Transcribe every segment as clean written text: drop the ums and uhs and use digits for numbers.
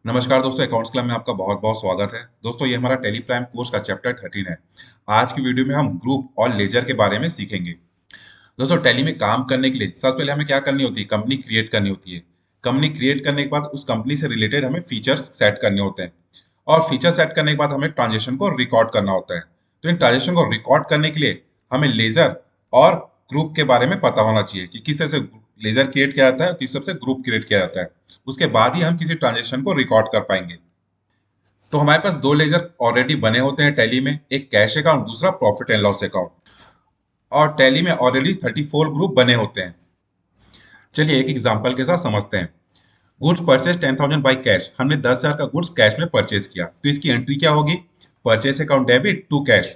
नमस्कार दोस्तों, accounts club में आपका बहुत बहुत स्वागत है। दोस्तों, ये हमारा टेली प्राइम कोर्स का चैप्टर 13 है। आज की वीडियो में हम ग्रुप और लेजर के बारे में सीखेंगे। दोस्तों, टैली में काम करने के लिए सबसे पहले हमें क्या करनी होती है? कंपनी क्रिएट करनी होती है। कंपनी क्रिएट करने के बाद उस कंपनी से रिलेटेड हमें फीचर्स सेट करने होते हैं, और फीचर सेट करने के बाद हमें ट्रांजेक्शन को रिकॉर्ड करना होता है। तो इन ट्रांजेक्शन को रिकॉर्ड करने के लिए हमें लेजर और ग्रुप के बारे में पता होना चाहिए कि किस तरह से लेजर क्रिएट किया जाता है और किस तरह से ग्रुप क्रिएट किया जाता है। उसके बाद ही हम किसी ट्रांजेक्शन को रिकॉर्ड कर पाएंगे। तो हमारे पास दो लेजर ऑलरेडी बने होते हैं टैली में, एक कैश अकाउंट, दूसरा प्रॉफिट एंड लॉस अकाउंट। और टैली में ऑलरेडी 34 ग्रुप बने होते हैं। चलिए एक एग्जांपल के साथ समझते हैं। Goods purchase 10,000 by cash. हमने 10,000 का गुड्स कैश में परचेज किया, तो इसकी एंट्री क्या होगी? Purchase account debit to cash.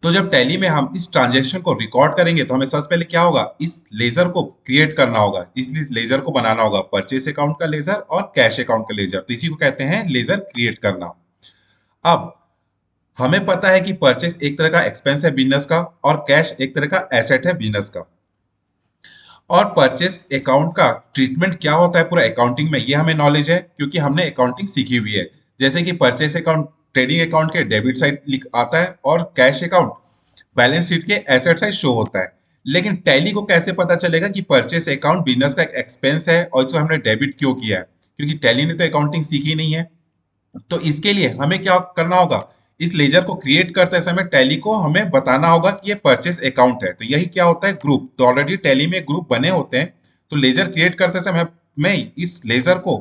तो जब टैली में हम इस ट्रांजेक्शन को रिकॉर्ड करेंगे तो हमें सबसे पहले क्या होगा? इस लेजर को क्रिएट करना होगा, इसलिए लेजर को बनाना होगा, परचेज अकाउंट का लेजर और कैश अकाउंट का लेजर। तो इसी को कहते हैं लेजर क्रिएट करना। अब हमें पता है कि परचेस एक तरह का एक्सपेंस है बिजनेस का, और कैश एक तरह का एसेट है बिजनेस का। और परचेस अकाउंट का ट्रीटमेंट क्या होता है पूरा अकाउंटिंग में, ये हमें नॉलेज है क्योंकि हमने अकाउंटिंग सीखी हुई है। जैसे कि परचेस अकाउंट ट्रेडिंग अकाउंट के डेबिट साइड लिख आता है, और कैश अकाउंट बैलेंस शीट के एसेट साइड शो होता है। लेकिन टैली को कैसे पता चलेगा कि परचेस अकाउंट बिजनेस का एक एक्सपेंस है और इसको हमने डेबिट क्यों किया है? क्योंकि टैली ने तो अकाउंटिंग सीखी नहीं है। तो इसके लिए हमें क्या करना होगा? इस लेजर को क्रिएट करते समय टैली को हमें बताना होगा कि ये परचेस अकाउंट है। तो यही क्या होता है? ग्रुप। तो ऑलरेडी टैली में ग्रुप बने होते हैं, तो लेजर क्रिएट करते समय में इस लेजर को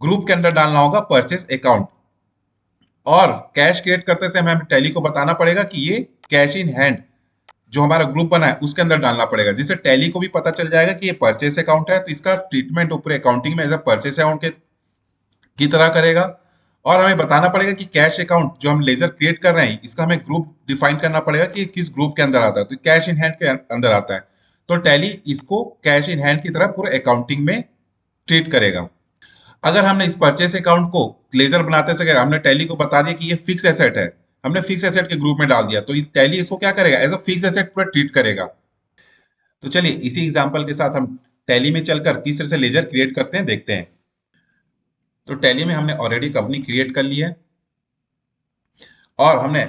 ग्रुप के अंदर डालना होगा, परचेस अकाउंट। और कैश क्रिएट करते समय हमें टैली को बताना पड़ेगा कि ये कैश इन हैंड जो हमारा ग्रुप बना है उसके अंदर डालना पड़ेगा, जिससे टैली को भी पता चल जाएगा कि ये परचेस अकाउंट है। तो इसका ट्रीटमेंट ऊपर अकाउंटिंग में एज अ परचेस अकाउंट के की तरह करेगा। और हमें बताना पड़ेगा कि कैश अकाउंट जो हम लेजर क्रिएट कर रहे हैं इसका हमें ग्रुप डिफाइन करना पड़ेगा कि किस ग्रुप के अंदर आता है। तो कैश इन हैंड के अंदर आता है, तो टैली इसको कैश इन हैंड की तरह पूरे अकाउंटिंग में ट्रीट करेगा। अगर हमने इस परचेस अकाउंट को लेजर बनाते से अगर हमने टैली को बता दिया कि ये फिक्स एसेट है, हमने फिक्स एसेट के ग्रुप में डाल दिया, तो टैली इसको क्या करेगा? एज अ फिक्स एसेट पूरा ट्रीट करेगा। तो चलिए इसी एग्जांपल के साथ हम टैली में चलकर किस तरह से लेजर क्रिएट करते हैं देखते हैं। तो टैली में हमने ऑलरेडी कंपनी क्रिएट कर ली है, और हमने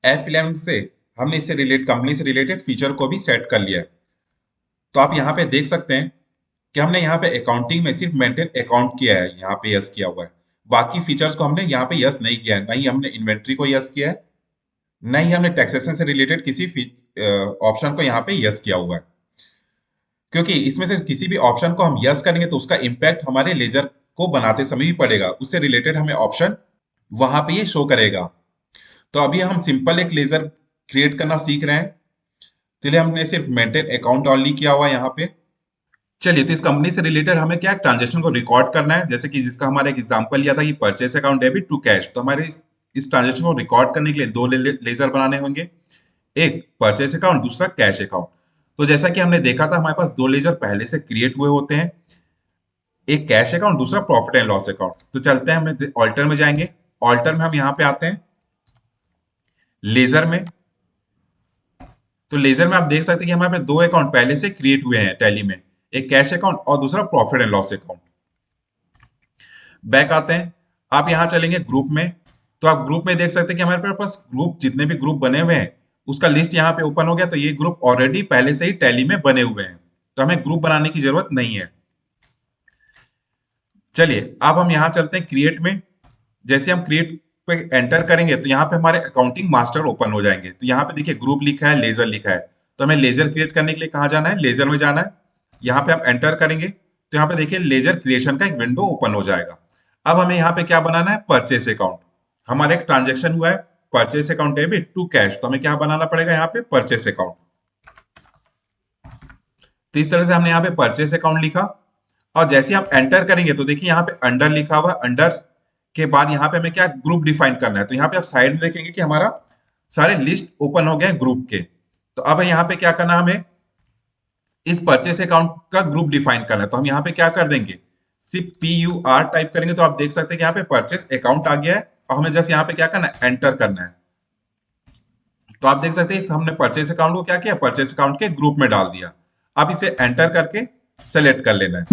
F11 से हमने इससे रिलेट कंपनी से रिलेटेड फीचर को भी सेट कर लिया है। तो आप यहाँ पे देख सकते हैं कि हमने यहाँ पे अकाउंटिंग में सिर्फ मेंटेन अकाउंट किया है, यहाँ पे यस किया हुआ है। बाकी फीचर्स को हमने यहाँ पे यस नहीं किया है। नहीं हमने इन्वेंट्री को यस किया है, नहीं हमने टैक्सेशन से रिलेटेड किसी ऑप्शन को यहाँ पे यस किया हुआ है। क्योंकि इसमें से किसी भी ऑप्शन को हम यस करेंगे तो उसका इम्पैक्ट हमारे लेजर को बनाते समय भी पड़ेगा, उससे रिलेटेड हमें ऑप्शन वहां पे ये शो करेगा। तो अभी हम सिंपल एक लेजर क्रिएट करना सीख रहे हैं। चलिए हमने सिर्फ मेंटेन अकाउंट ऑनली किया हुआ है यहाँ पे। चलिए, तो इस कंपनी से रिलेटेड हमें क्या ट्रांजेक्शन को रिकॉर्ड करना है, जैसे कि जिसका हमारा एक एग्जांपल लिया था कि purchase account debit to cash. तो हमारे इस ट्रांजेक्शन को रिकॉर्ड करने के लिए दो लेजर बनाने होंगे, एक परचेस अकाउंट, दूसरा कैश अकाउंट। तो जैसा कि हमने देखा था हमारे पास दो लेजर पहले से क्रिएट हुए होते हैं, एक कैश अकाउंट, दूसरा प्रॉफिट एंड लॉस अकाउंट। तो चलते हैं, हम ऑल्टर में जाएंगे। ऑल्टर में हम यहाँ पे आते हैं लेजर में। तो लेजर में आप देख सकते हैं कि हमारे पास दो अकाउंट पहले से क्रिएट हुए हैं टैली में, एक कैश अकाउंट और दूसरा profit and loss account. Back आते हैं, आप यहाँ चलेंगे ग्रुप में। तो आप ग्रुप में देख सकते हैं कि हमारे पास ग्रुप जितने भी ग्रुप बने हुए हैं उसका लिस्ट यहाँ पे ओपन हो गया। तो ये ग्रुप ऑलरेडी पहले से ही टैली में बने हुए हैं, तो हमें ग्रुप बनाने की जरूरत नहीं है। चलिए अब हम यहाँ चलते हैं क्रिएट में। जैसे हम क्रिएट पे एंटर करेंगे तो यहाँ पे हमारे अकाउंटिंग मास्टर ओपन हो जाएंगे। तो यहाँ पे देखिए ग्रुप लिखा है, लेजर लिखा है। तो हमें लेजर क्रिएट करने के लिए कहाँ जाना है? लेजर में जाना है। यहाँ पे हम एंटर करेंगे तो यहाँ पे देखिए लेजर क्रिएशन का एक विंडो ओपन हो जाएगा। अब हमें यहाँ पे क्या बनाना है? Purchase account. हमारा एक ट्रांजेक्शन हुआ है purchase account debit to cash, तो हमें क्या बनाना पड़ेगा? यहाँ पे परचेस अकाउंट। तो इस तरह से हमने यहाँ पे परचेस अकाउंट लिखा, और जैसे हम एंटर करेंगे तो देखिए यहाँ पे अंडर लिखा हुआ है। अंडर के बाद यहाँ पे हमें क्या ग्रुप डिफाइन करना है। तो यहाँ पे आप साइड में देखेंगे कि हमारा सारे लिस्ट ओपन हो गए हैं ग्रुप के। तो अब यहाँ पे क्या करना है? हमें इस परचेस अकाउंट का ग्रुप डिफाइन करना है। तो हम यहाँ पे क्या कर देंगे? सिर्फ PUR टाइप करेंगे तो आप देख सकते हैं कि यहाँ पे परचेस अकाउंट आ गया है, और हमें जस्ट यहाँ पे क्या करना है? एंटर करना है। तो आप देख सकते हैं हमने परचेस अकाउंट को क्या किया? परचेस अकाउंट के ग्रुप में डाल दिया। अब इसे एंटर करके सेलेक्ट कर लेना है।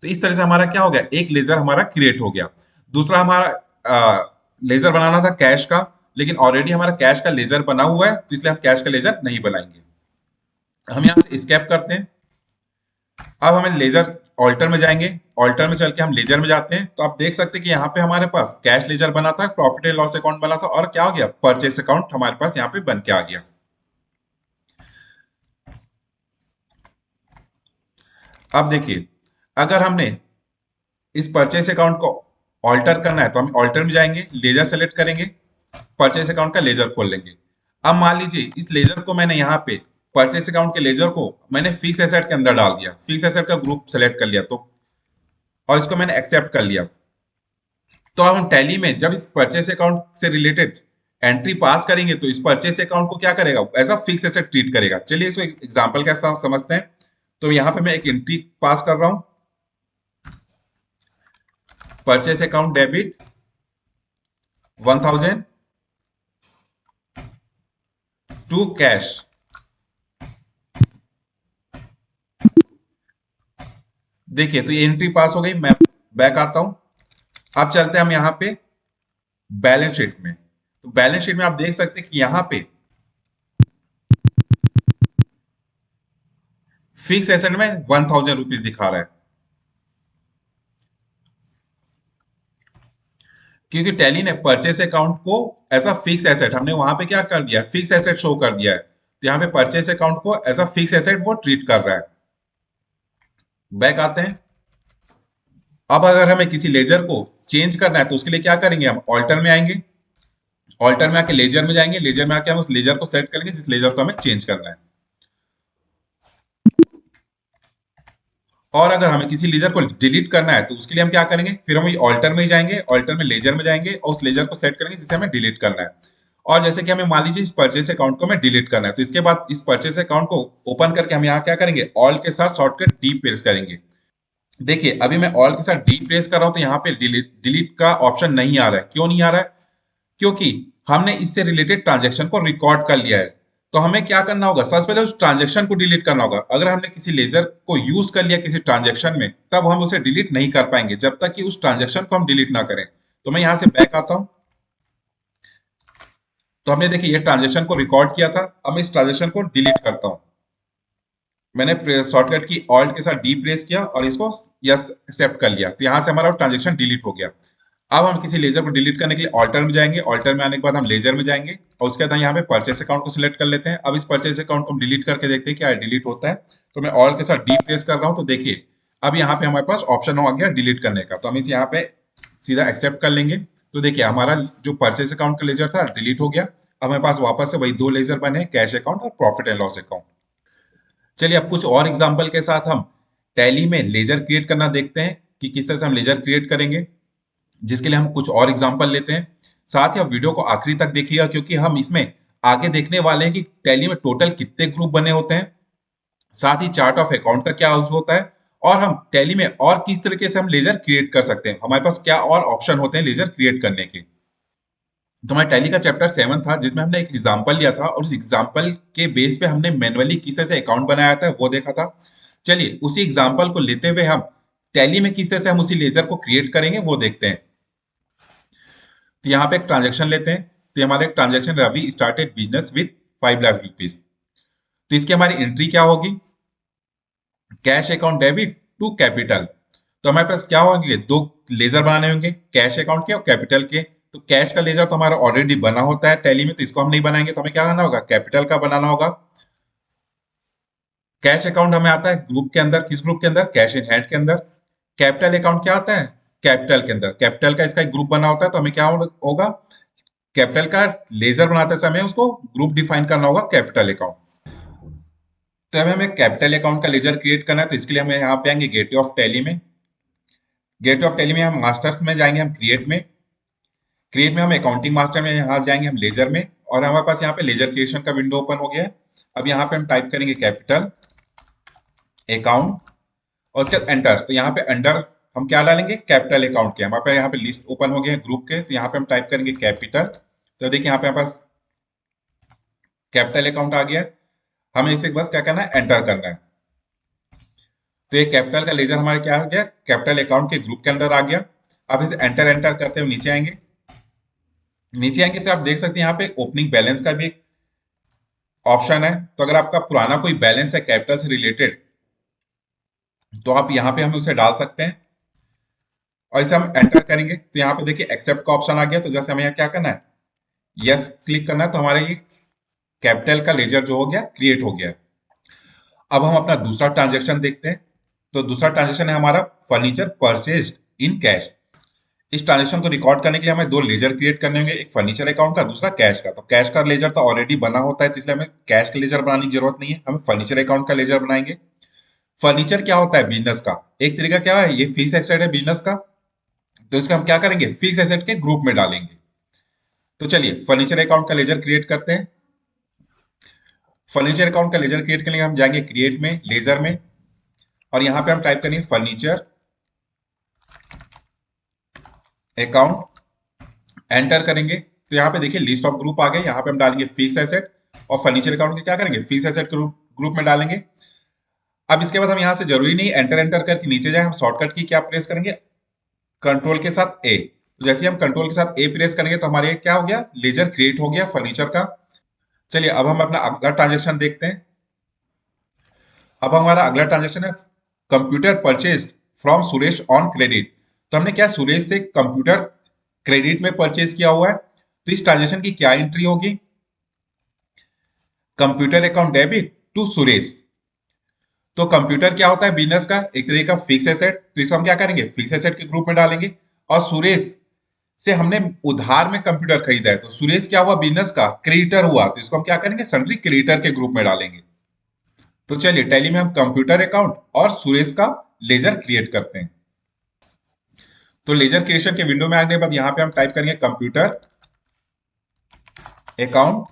तो इस तरह से हमारा क्या हो गया, एक लेजर हमारा क्रिएट हो गया। दूसरा हमारा लेजर बनाना था कैश का, लेकिन ऑलरेडी हमारा कैश का लेजर बना हुआ है, तो इसलिए हम कैश का लेजर नहीं बनाएंगे। हम यहाँ से स्केप करते हैं। अब हमें लेजर ऑल्टर में जाएंगे, ऑल्टर में चल के हम लेजर में जाते हैं, तो आप देख सकते हैं कि यहाँ पे हमारे पास कैश लेजर बना था, प्रॉफिट एंड लॉस अकाउंट बना था, और क्या हो गया, परचेस अकाउंट हमारे पास यहाँ पे बन के आ गया। अब देखिए, अगर हमने इस परचेस अकाउंट को ऑल्टर करना है, तो हम ऑल्टर में जाएंगे, लेजर सेलेक्ट करेंगे, परचेस अकाउंट का लेजर खोल लेंगे। अब मान लीजिए इस लेजर को मैंने यहाँ पे, परचेस अकाउंट के लेजर को मैंने फिक्स एसेट के अंदर डाल दिया, फिक्स एसेट का ग्रुप सेलेक्ट कर लिया, तो और इसको मैंने एक्सेप्ट कर लिया। तो अब हम टैली में जब इस परचेस अकाउंट से रिलेटेड एंट्री पास करेंगे, तो इस परचेस अकाउंट को क्या करेगा, as a fix asset treat करेगा। चलिए इसको एक एग्जांपल के साथ समझते हैं। तो यहाँ पे मैं एक एंट्री पास कर रहा हूँ, purchase account debit 1000 to cash. देखिए तो ये एंट्री पास हो गई, मैं बैक आता हूं। अब चलते हैं हम यहाँ पे बैलेंस शीट में। तो बैलेंस शीट में आप देख सकते हैं कि यहाँ पे फिक्स एसेट में 1000 रुपीज दिखा रहा है, क्योंकि टैली ने परचेस अकाउंट को एज अ फिक्स एसेट, हमने वहां पे क्या कर दिया, फिक्स एसेट शो कर दिया है। तो यहाँ पे परचेस अकाउंट को एज अ फिक्स एसेट वो ट्रीट कर रहा है। बैक आते हैं। अब अगर हमें किसी लेजर को चेंज करना है, तो उसके लिए क्या करेंगे, हम ऑल्टर में आएंगे, ऑल्टर में आके लेजर में जाएंगे, लेजर में आके हम उस लेजर को सेलेक्ट करेंगे जिस लेजर को हमें चेंज करना है। और अगर हमें किसी लेजर को डिलीट करना है, तो उसके लिए हम क्या करेंगे, फिर हम ऑल्टर में ही जाएंगे, ऑल्टर में लेजर में जाएंगे और उस लेजर को सेलेक्ट करेंगे जिसे हमें डिलीट करना है। और जैसे कि हमें मान लीजिए इस परचेस अकाउंट को हमें डिलीट करना है, तो इसके बाद इस परचेस अकाउंट को ओपन करके हम यहाँ क्या करेंगे, ऑल के साथ शॉर्टकट डी प्रेस करेंगे। देखिए अभी मैं ऑल के साथ डी प्रेस कर रहा हूं, तो यहाँ पे डिलीट डिलीट का ऑप्शन नहीं आ रहा है। क्यों नहीं आ रहा है, क्योंकि हमने इससे रिलेटेड ट्रांजेक्शन को रिकॉर्ड कर लिया है। तो हमें क्या करना होगा, सबसे पहले उस ट्रांजेक्शन को डिलीट करना होगा। अगर हमने किसी लेजर को यूज कर लिया किसी ट्रांजेक्शन में, तब हम उसे डिलीट नहीं कर पाएंगे जब तक कि उस ट्रांजेक्शन को हम डिलीट ना करें। तो मैं यहां से बैक आता हूं। तो हमने देखिए ये ट्रांजेक्शन को रिकॉर्ड किया था, अब मैं इस ट्रांजेक्शन को डिलीट करता हूं। मैंने शॉर्टकट की ऑल्ट के साथ डी प्रेस किया और इसको यस एक्सेप्ट कर लिया, तो यहां से हमारा ट्रांजेक्शन डिलीट हो गया। अब हम किसी लेजर को डिलीट करने के लिए ऑल्टर में जाएंगे, ऑल्टर में आने के बाद हम लेजर में जाएंगे और उसके बाद हम यहाँ पे परचेस अकाउंट को सिलेक्ट कर लेते हैं। अब इस परचेस अकाउंट को हम डिलीट करके देखते हैं क्या डिलीट होता है। तो मैं ऑल के साथ डी प्रेस कर रहा हूँ, तो देखिए अब यहाँ पे हमारे पास ऑप्शन आ गया डिलीट करने का, तो हम इसे यहाँ पे सीधा एक्सेप्ट कर लेंगे। तो देखिए हमारा जो परचेस अकाउंट का लेजर था डिलीट हो गया। अब हमारे पास वापस से वही दो लेजर बने, कैश अकाउंट और प्रॉफिट एंड लॉस अकाउंट। चलिए अब कुछ और एग्जाम्पल के साथ हम टैली में लेजर क्रिएट करना देखते हैं कि किस तरह से हम लेजर क्रिएट करेंगे, जिसके लिए हम कुछ और एग्जाम्पल लेते हैं। साथ ही आप वीडियो को आखिरी तक देखिएगा, क्योंकि हम इसमें आगे देखने वाले हैं कि टैली में टोटल कितने ग्रुप बने होते हैं, साथ ही चार्ट ऑफ अकाउंट का क्या यूज होता है, और हम टैली में और किस तरीके से हम लेजर क्रिएट कर सकते हैं, हमारे पास क्या और ऑप्शन होते हैं लेजर क्रिएट करने के। तो हमारे टैली का चैप्टर 7 था, जिसमें हमने एक एग्जाम्पल लिया था और उस एग्जाम्पल के बेस पे हमने मैनुअली किस तरह से अकाउंट बनाया था वो देखा था। चलिए उसी एग्जाम्पल को लेते हुए हम टैली में किस तरह से हम उसी लेजर को क्रिएट करेंगे वो देखते हैं। तो यहाँ पे एक ट्रांजेक्शन लेते हैं। तो हमारा एक transaction, Ravi started business with 5 lakh rupees. तो इसकी हमारी एंट्री क्या होगी, cash account debit to capital. तो हमारे पास क्या होंगे, दो लेजर बनाने होंगे, कैश अकाउंट के और कैपिटल के। तो कैश का लेजर तो हमारा ऑलरेडी बना होता है टैली में, तो इसको हम नहीं बनाएंगे, तो हमें क्या करना होगा, कैपिटल का बनाना होगा। कैश अकाउंट हमें आता है ग्रुप के अंदर, किस ग्रुप के अंदर, कैश इन हैंड के अंदर। कैपिटल अकाउंट क्या आता है, कैपिटल के अंदर, कैपिटल का इसका एक ग्रुप बना होता है, तो हमें क्या होगा, कैपिटल का लेजर बनाते समय उसको ग्रुप डिफाइन करना होगा कैपिटल अकाउंट। तो हमें कैपिटल अकाउंट का लेजर क्रिएट करना है, तो इसके लिए हम यहाँ पे आएंगे गेटवे ऑफ टैली में। गेटवे ऑफ टैली में हम मास्टर्स में जाएंगे, हम क्रिएट में, क्रिएट में हम अकाउंटिंग मास्टर में यहाँ जाएंगे हम लेजर में, और हमारे पास यहाँ पे लेजर क्रिएशन का विंडो ओपन हो गया है। अब यहाँ पे हम टाइप करेंगे कैपिटल अकाउंट और उसके बाद एंटर। तो यहाँ पे अंडर हम क्या डालेंगे, कैपिटल अकाउंट के। हमारे पास यहाँ पे लिस्ट ओपन हो गया है ग्रुप के, तो यहाँ पे हम टाइप करेंगे कैपिटल। तो देखिए यहाँ पे हमारे पास कैपिटल अकाउंट आ गया है। हमें इसे बस क्या करना है, एंटर करना है। तो ये कैपिटल का लेजर हमारे क्या हो गया, कैपिटल अकाउंट के ग्रुप के अंदर आ गया। अब इसे एंटर एंटर करते हुए नीचे आएंगे। नीचे आएंगे तो आप देख सकते हैं यहाँ पे ओपनिंग बैलेंस का भी एक ऑप्शन है। तो अगर आपका पुराना कोई बैलेंस है कैपिटल से रिलेटेड, तो आप यहाँ पे हमें उसे डाल सकते हैं। और इसे हम एंटर करेंगे तो यहाँ पे देखिए एक्सेप्ट का ऑप्शन आ गया। तो जैसे हमें यहाँ क्या करना है, यस क्लिक करना है, तो हमारे ये कैपिटल का लेजर जो हो गया क्रिएट हो गया। अब हम अपना दूसरा ट्रांजेक्शन देखते हैं। तो दूसरा ट्रांजेक्शन है हमारा फर्नीचर परचेज इन कैश। इस ट्रांजेक्शन को रिकॉर्ड करने के लिए हमें दो लेजर क्रिएट करने होंगे, एक फर्नीचर अकाउंट का, दूसरा कैश का। तो कैश का लेजर तो ऑलरेडी बना होता है, तो इसलिए हमें कैश का लेजर बनाने की जरूरत नहीं है, हमें फर्नीचर अकाउंट का लेजर बनाएंगे। फर्नीचर क्या होता है, बिजनेस का एक तरीका क्या है, ये फिक्स एसेट है बिजनेस का। तो इसका हम क्या करेंगे, फिक्स एसेट के ग्रुप में डालेंगे। तो चलिए फर्नीचर अकाउंट का लेजर क्रिएट करते हैं। फर्नीचर अकाउंट का लेजर क्रिएट करने के लिए हम जाएंगे क्रिएट में, लेजर में, और यहां पे हम टाइप करेंगे फर्नीचर अकाउंट, एंटर करेंगे। तो यहाँ पे देखिए लिस्ट ऑफ ग्रुप आ गए, यहाँ पे हम डालेंगे फिक्स एसेट, और फर्नीचर अकाउंट के क्या करेंगे, फिक्स एसेट ग्रुप ग्रुप में डालेंगे। अब इसके बाद हम यहाँ से जरूरी नहीं एंटर एंटर करके नीचे जाए, हम शॉर्टकट की क्या प्रेस करेंगे, कंट्रोल के साथ ए। तो जैसे ही हम कंट्रोल के साथ ए प्रेस करेंगे तो हमारे क्या हो गया, लेजर क्रिएट हो गया फर्नीचर का। चलिए अब हम अपना अगला ट्रांजेक्शन देखते हैं। अब हमारा अगला ट्रांजेक्शन है computer purchase from Suresh on credit. तो हमने क्या सुरेश से कंप्यूटर क्रेडिट में परचेज किया हुआ है। तो इस ट्रांजेक्शन की क्या एंट्री होगी, computer account debit to Suresh. तो कंप्यूटर क्या होता है, बिजनेस का एक तरीके का फिक्स एसेट, तो इसको हम क्या करेंगे, फिक्स एसेट के ग्रुप में डालेंगे। और सुरेश से हमने उधार में कंप्यूटर खरीदा है, तो सुरेश क्या हुआ, बिजनेस का क्रेडिटर हुआ, तो इसको हम क्या करेंगे, सन्ड्री क्रेडिटर के ग्रुप में डालेंगे। तो चलिए टैली में हम कंप्यूटर अकाउंट और सुरेश का लेजर क्रिएट करते हैं। तो लेजर क्रिएशन के विंडो में आने के बाद यहाँ पे हम टाइप करेंगे कंप्यूटर अकाउंट,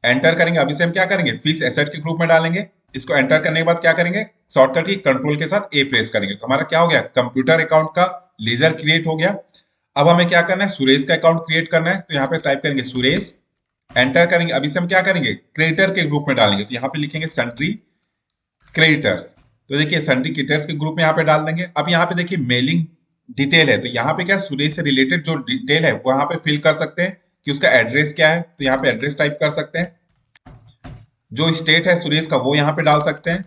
एंटर करेंगे। अब इसे हम क्या करेंगे, फिक्स एसेट के ग्रुप में डालेंगे। इसको एंटर करने के बाद क्या करेंगे, शॉर्टकट की कंट्रोल के साथ ए प्रेस करेंगे। तो हमारा क्या हो गया, कंप्यूटर अकाउंट का लेजर क्रिएट हो गया। अब हमें क्या करना है, सुरेश का अकाउंट क्रिएट करना है। तो यहाँ पे टाइप करेंगे सुरेश, एंटर करेंगे। अब इसे हम क्या करेंगे, क्रेडिटर के ग्रुप में डालेंगे। तो यहाँ पे लिखेंगे सन्ड्री क्रेडिटर्स। तो देखिए सन्ड्री क्रेडिटर्स के ग्रुप में यहाँ पे डाल देंगे। अब यहाँ पे देखिए मेलिंग डिटेल है, तो यहाँ पे क्या सुरेश से रिलेटेड जो डिटेल है वो यहाँ पे फिल कर सकते हैं कि उसका एड्रेस क्या है। तो यहाँ पे एड्रेस टाइप कर सकते हैं, जो स्टेट है सुरेश का वो यहाँ पे डाल सकते हैं,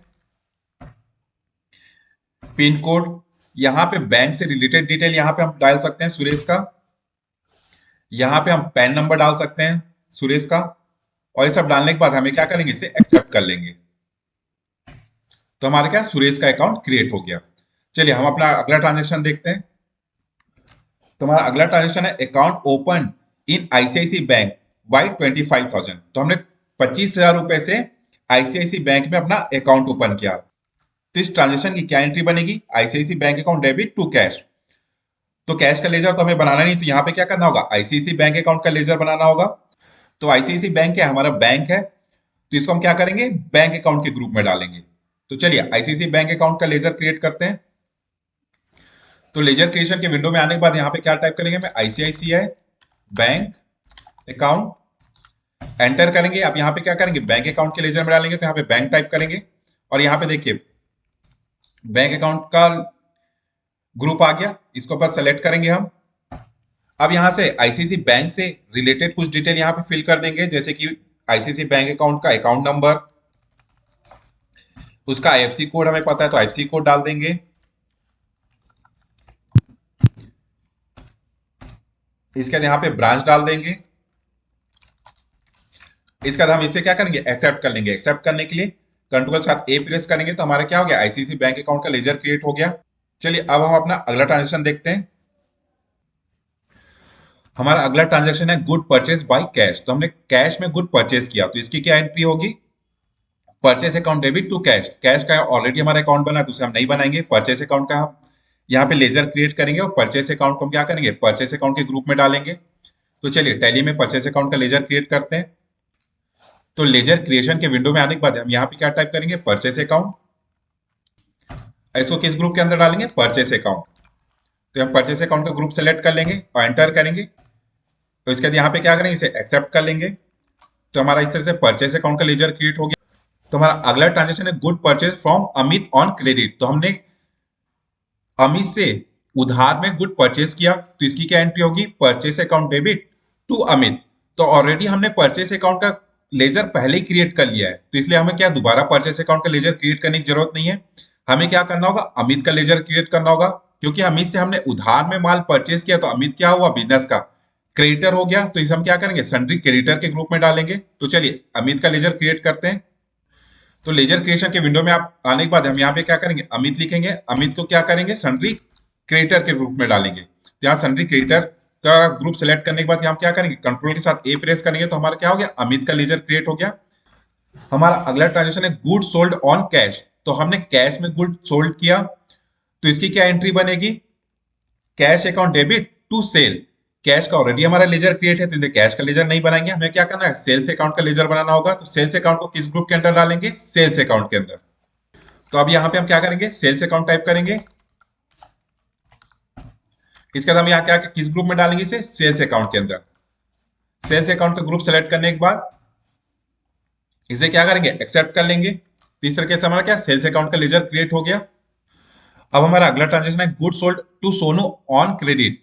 पिन कोड, यहाँ पे बैंक से रिलेटेड डिटेल यहाँ पे हम डाल सकते हैं सुरेश का। यहाँ पे हम पैन नंबर डाल सकते हैं सुरेश का। और ये सब डालने के बाद हमें क्या करेंगे, इसे एक्सेप्ट कर लेंगे। तो हमारे क्या सुरेश का अकाउंट क्रिएट हो गया। चलिए हम अपना अगला ट्रांजेक्शन देखते हैं। तो हमारा अगला ट्रांजेक्शन है account open in ICIC bank by 25,000। तो हमने 25,000 रुपए से आईसीआईसी बैंक में अपना अकाउंट ओपन किया। तो इस ट्रांजेक्शन की क्या एंट्री बनेगी, ICIC bank account debit to cash. तो कैश का लेजर तो हमें बनाना नहीं, तो यहाँ पे क्या करना होगा, आईसीआईसी बैंक अकाउंट का लेजर बनाना होगा। तो आईसीआईसी बैंक है, हमारा बैंक है, तो इसको हम क्या करेंगे, बैंक अकाउंट के ग्रुप में डालेंगे। तो चलिए आईसीआईसी बैंक अकाउंट का लेजर क्रिएट करते हैं। तो लेजर क्रिएशन के विंडो में आने के बाद यहाँ पे क्या टाइप करेंगे, मैं आईसीआईसीआई बैंक अकाउंट, एंटर करेंगे। अब यहाँ पे क्या करेंगे, बैंक अकाउंट के लेजर में डालेंगे। तो यहाँ पे बैंक टाइप करेंगे, और यहाँ पे देखिए बैंक अकाउंट का ग्रुप आ गया, इसको बस सेलेक्ट करेंगे हम। अब यहाँ से आईसीआईसी बैंक से रिलेटेड कुछ डिटेल यहाँ पे फिल कर देंगे, जैसे कि आईसीआईसी बैंक अकाउंट का अकाउंट नंबर, उसका आईएफएससी कोड हमें पता है तो आईएफएससी कोड डाल देंगे। इसके बाद यहाँ पे ब्रांच डाल देंगे। इसके बाद हम इसे क्या करेंगे, एक्सेप्ट कर लेंगे। एक्सेप्ट करने के लिए कंट्रोल साथ ए प्रेस करेंगे। तो हमारा क्या हो गया, आईसीआईसी बैंक अकाउंट का लेजर क्रिएट हो गया। चलिए अब हम अपना अगला ट्रांजेक्शन देखते हैं। हमारा अगला ट्रांजेक्शन है गुड परचेज बाय कैश। तो हमने कैश में गुड परचेज किया, तो इसकी क्या एंट्री होगी, purchase account debit to cash. Cash का ऑलरेडी हमारा अकाउंट बना है, तो उसे हम नहीं बनाएंगे। परचेस अकाउंट का हम यहाँ पे लेजर क्रिएट करेंगे, और परचेस अकाउंट को हम क्या करेंगे, परचेस अकाउंट के ग्रुप में डालेंगे। तो चलिए टैली में परचेस अकाउंट का लेजर क्रिएट करते हैं। तो लेजर क्रिएशन के विंडो में आने के बाद हम यहाँ पे क्या टाइप करेंगे, परचेस अकाउंट। इसको किस ग्रुप के अंदर डालेंगे, परचेस अकाउंट। तो हम परचेस अकाउंट का ग्रुप सेलेक्ट कर लेंगे और एंटर करेंगे। तो इसके बाद यहाँ पे क्या करेंगे, इसे एक्सेप्ट कर लेंगे। तो हमारा इस तरह से परचेस अकाउंट का लेजर क्रिएट हो गया। तो हमारा अगला ट्रांजेक्शन है good purchase from Amit on credit. तो हमने अमित से उधार में गुड परचेज किया, तो इसकी क्या एंट्री होगी, purchase account debit to Amit. तो ऑलरेडी हमने परचेस अकाउंट का लेजर पहले ही क्रिएट कर लिया है, तो इसलिए हमें क्या दोबारा परचेस अकाउंट का लेजर क्रिएट करने की जरूरत नहीं है। हमें क्या करना होगा, अमित का लेजर क्रिएट करना होगा, क्योंकि अमित से हमने उधार में माल परचेज किया, तो अमित क्या हुआ, बिजनेस का क्रेडिटर हो गया। तो इसे हम क्या करेंगे, सन्ड्री क्रेडिटर के ग्रुप में डालेंगे। तो चलिए अमित का लेजर क्रिएट करते हैं। तो लेजर क्रिएशन के विंडो में आप आने के बाद हम यहाँ पे क्या करेंगे, अमित लिखेंगे, अमित को क्या करेंगे, सन्ड्री क्रिएटर के ग्रुप में डालेंगे। तो यहाँ सन्ड्री क्रिएटर का ग्रुप सेलेक्ट करने के बाद यहाँ क्या करेंगे, कंट्रोल के साथ ए प्रेस करेंगे, तो हमारा क्या हो गया, अमित का लेजर क्रिएट हो गया। हमारा अगला ट्रांजेक्शन है गुड सोल्ड ऑन कैश। तो हमने कैश में गुड सोल्ड किया, तो इसकी क्या एंट्री बनेगी, cash account debit to sale. Cash का ऑलरेडी हमारा लेजर क्रिएट है, तो इसलिए कैश का लेजर नहीं बनाएंगे, हमें क्या करना है, सेल्स अकाउंट का लेजर बनाना होगा। तो सेल्स अकाउंट को किस ग्रुप के अंदर डालेंगे, सेल्स अकाउंट के अंदर। तो अब यहाँ पे हम क्या करेंगे, सेल्स अकाउंट टाइप करेंगे। इसके बाद हम यहाँ क्या किस ग्रुप में डालेंगे, इसे सेल्स अकाउंट के अंदर। सेल्स अकाउंट का ग्रुप सेलेक्ट करने के बाद इसे क्या करेंगे, एक्सेप्ट कर लेंगे। तो इस तरीके से हमारा क्या सेल्स अकाउंट का लेजर क्रिएट हो गया। अब हमारा अगला ट्रांजेक्शन है good sold to Sonu on credit.